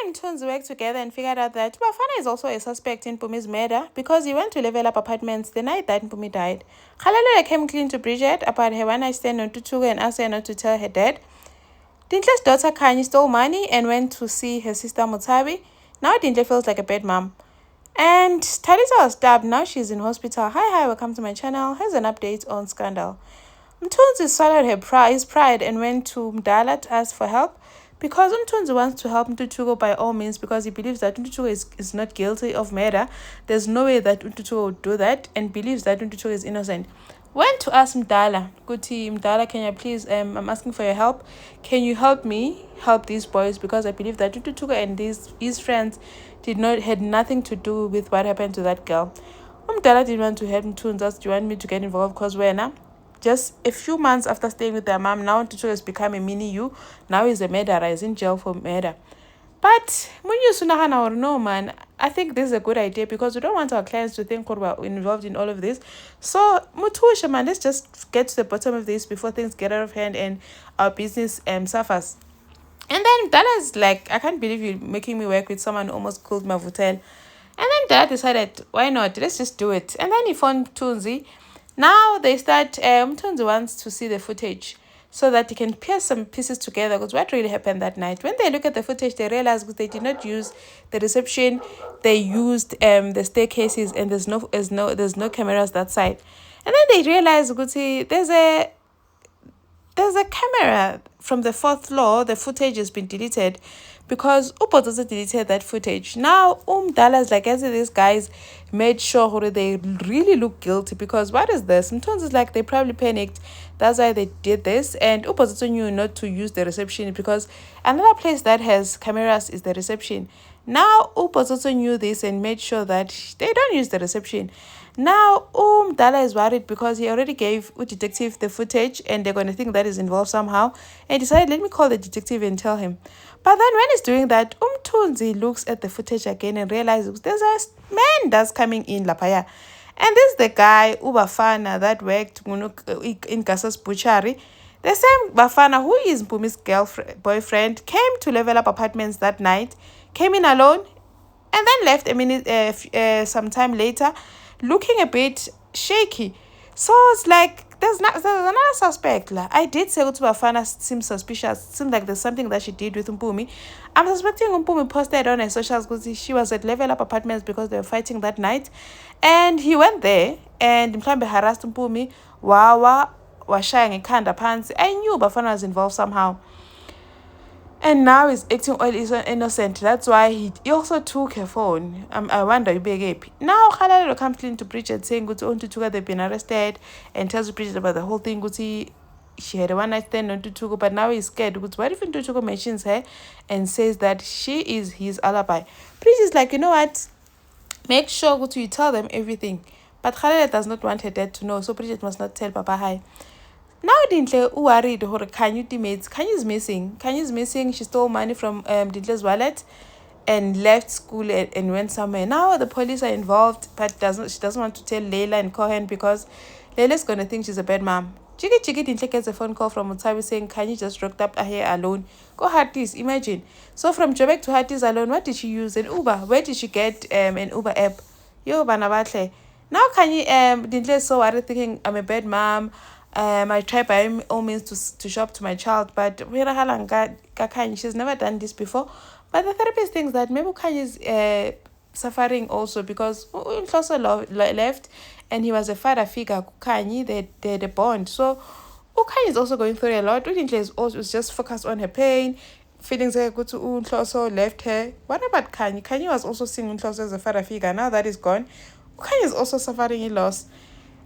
and Mthunzi worked together and figured out that Bafana is also a suspect in Mpumi's murder because he went to level up apartments the night that Mpumi died. Kgalelo came clean to Bridget about her one-night stand on Tutugo and asked her not to tell her dad. Dintle's daughter Khanyi stole money and went to see her sister Mutabi. Now Dintle feels like a bad mom. And Talita was stabbed. Now she's in hospital. Hi, welcome to my channel. Here's an update on scandal. Mthunzi swallowed his pride and went to Mdala to ask for help because Mthunzi wants to help Mtutugo by all means because he believes that Mtutugo is not guilty of murder. There's no way that Mtutugo would do that and believes that Mtutugo is innocent. Went to ask Mdala, Guti, Mdala, can you please, I'm asking for your help. Can you help me help these boys because I believe that Mtutugo and his friends had nothing to do with what happened to that girl. Mdala didn't want to help Mthunzi, asked, do you want me to get involved because we're now? Just a few months after staying with their mom, now Mtutugo has become a mini you. Now he's a murderer, he's in jail for murder. But when you sunahana or no, man, I think this is a good idea because we don't want our clients to think we're involved in all of this. So, Mutusha, man, let's just get to the bottom of this before things get out of hand and our business suffers. And then Dala's like, I can't believe you're making me work with someone who almost killed my Vutel. And then Dala decided, why not? Let's just do it. And then he phoned Mthunzi. Now they start, Mthunzi wants to see the footage so that he can piece some pieces together because what really happened that night. When they look at the footage, they realize because they did not use the reception, they used the staircases and there's no cameras that side. And then they realize there's a camera from the 4th floor. The footage has been deleted because Upo also deleted that footage. Now, Dala's like, as these guys made sure they really look guilty because what is this? Mthunzi is like, they probably panicked. That's why they did this. And Upo also knew not to use the reception because another place that has cameras is the reception. Now, Upo also knew this and made sure that they don't use the reception. Now, Mdala is worried because he already gave the detective the footage and they're going to think that is involved somehow. And decided, let me call the detective and tell him. But then when he's doing that, Mthunzi looks at the footage again and realizes there's a man that's coming in Lapaya. And this is the guy, Bafana, that worked in Gasa's butchery. The same Bafana, who is Mpumi's boyfriend, came to level up apartments that night, came in alone, and then left some time later, looking a bit shaky. So it's like there's another suspect. I did say to Bafana seems suspicious. Seems like there's something that she did with Mpumi. I'm suspecting Mpumi posted on her socials because she was at level up apartments because they were fighting that night. And he went there and mhlambe harassed Mpumi. Wawa washaya ngekhanda phansi. I knew Bafana was involved somehow. And now he's acting all innocent. That's why he also took her phone. I wonder if big now Kgalelo comes clean to Bridget saying good on Tutugo they've been arrested and tells Bridget about the whole thing. She had a one night stand on Tutugo, but now he's scared. What if Tutugo mentions her and says that she is his alibi? Bridget's like, you know what? Make sure you tell them everything. But Kgalelo does not want her dad to know, so Bridget must not tell Papa hi. Now Dintle worried her Khanyi teammates. Khanyi is missing. Khanyi is missing. She stole money from Dintle's wallet and left school and went somewhere. Now the police are involved, but she doesn't want to tell Leila and Cohen because Leila's gonna think she's a bad mom. Chiki Dintle gets a phone call from Mutabi saying Khanyi just rocked up here alone. Go Hatties, imagine. So from Joburg to Hatties alone, what did she use? An Uber. Where did she get an Uber app? Yo, Banabatle. Now Khanyi Dintle is so worried thinking I'm a bad mom. I try by all means to shop to my child, but she's never done this before. But the therapist thinks that maybe Khanyi is suffering also because also left and he was a father figure. Khanyi, they had a bond. So Khanyi is also going through a lot. Udintle is also just focused on her pain. Feelings like good to Unhloso left her. What about Khanyi? Khanyi was also seeing Unhloso as a father figure. Now that is gone, Khanyi is also suffering a loss.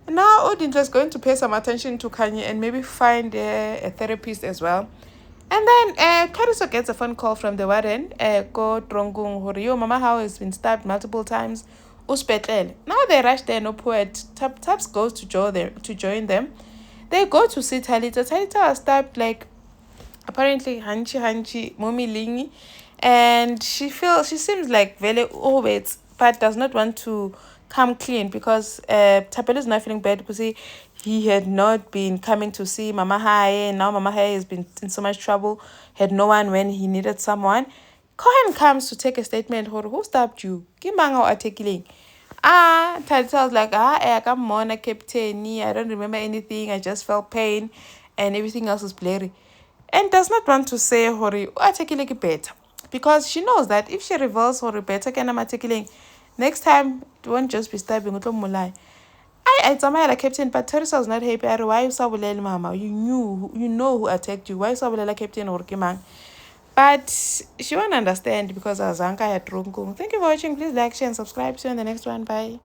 Now Odintle is going to pay some attention to Khanyi and maybe find a therapist as well. And then Clariso gets a phone call from the warden. Go Trongung Horio Mama How has been stabbed multiple times. Uspetel. Now they rush there, no poet. Taps goes to join them. They go to see Talita. Talita was stabbed like apparently Hanchi Mumi Lingi. And she seems like very overweight, but does not want to come clean because Tapelo is not feeling bad because he had not been coming to see Mama Hai, and now Mama Hai has been in so much trouble, had no one when he needed someone. Cohen comes to take a statement. Who stabbed you? Ke mang o attackileng? Tadita was like, come on, captain. I don't remember anything. I just felt pain and everything else was blurry. And does not want to say hori attackileng better. Because she knows that if she reveals hori better can am attackileng, next time it won't just be stabbing utlo mulai. I tsamaya captain, but Teresa was not happy. Why you saw mama? You know who attacked you. Why you saw captain or kimang? But she won't understand because Azanka had Thank you for watching. Please like, share, and subscribe. See you in the next one. Bye.